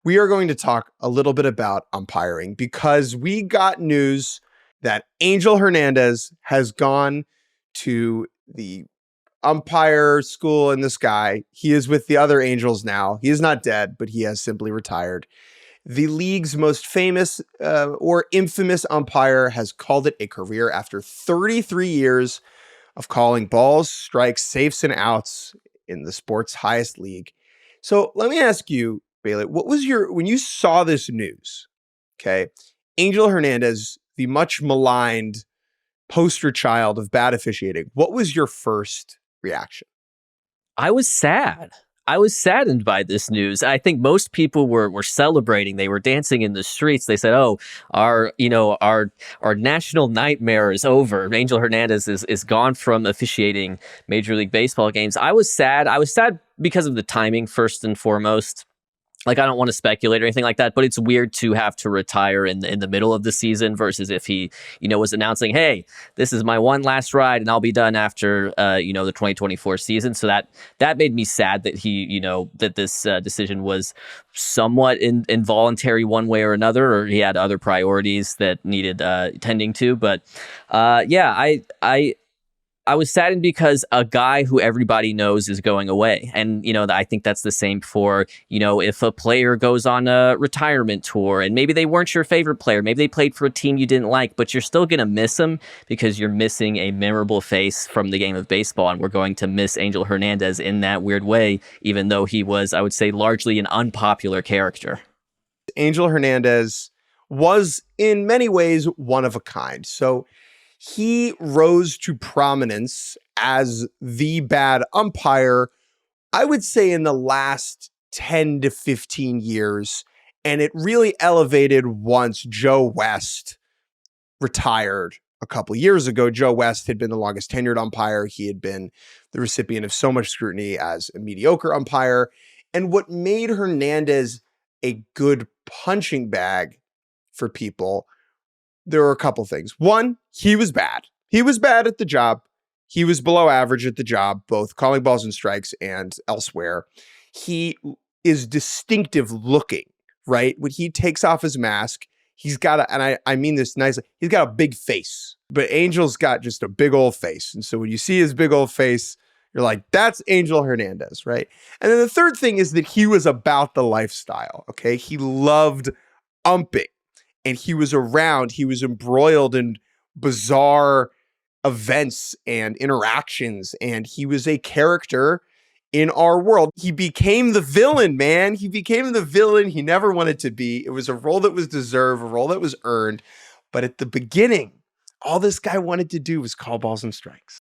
we are going to talk a little bit about umpiring because we got news that Angel Hernandez has gone to the umpire school in the sky. He is with the other Angels now. He is not dead, but he has simply retired. The league's most famous or infamous umpire has called it a career after 33 years of calling balls, strikes, safes, and outs in the sport's highest league. So let me ask you, Bailey, what was when you saw this news, okay, Angel Hernandez, the much maligned poster child of bad officiating, what was your first reaction? I was sad. I was saddened by this news. I think most people were celebrating. They were dancing in the streets. They said, "Oh, our national nightmare is over. Angel Hernandez is gone from officiating Major League Baseball games." I was sad. I was sad because of the timing, first and foremost. Like, I don't want to speculate or anything like that, but it's weird to have to retire in the middle of the season versus if he, was announcing, "Hey, this is my one last ride and I'll be done after, the 2024 season." So that made me sad that that this decision was somewhat involuntary one way or another, or he had other priorities that needed tending to. But I was saddened because a guy who everybody knows is going away. And, I think that's the same for, if a player goes on a retirement tour and maybe they weren't your favorite player, maybe they played for a team you didn't like, but you're still going to miss them because you're missing a memorable face from the game of baseball. And we're going to miss Angel Hernandez in that weird way, even though he was, I would say, largely an unpopular character. Angel Hernandez was in many ways one of a kind. So he rose to prominence as the bad umpire, I would say, in the last 10 to 15 years. And it really elevated once Joe West retired a couple years ago. Joe West had been the longest tenured umpire. He had been the recipient of so much scrutiny as a mediocre umpire. And what made Hernandez a good punching bag for people, there were a couple things. One, he was bad. He was bad at the job. He was below average at the job, both calling balls and strikes and elsewhere. He is distinctive looking, right? When he takes off his mask, he's got and I mean this nicely, he's got a big face, but Angel's got just a big old face. And so when you see his big old face, you're like, that's Angel Hernandez, right? And then the third thing is that he was about the lifestyle, okay? He loved umping. And he was embroiled in bizarre events and interactions, and he was a character in our world. He became the villain, man. He became the villain he never wanted to be. It was a role that was deserved, a role that was earned. But at the beginning, all this guy wanted to do was call balls and strikes.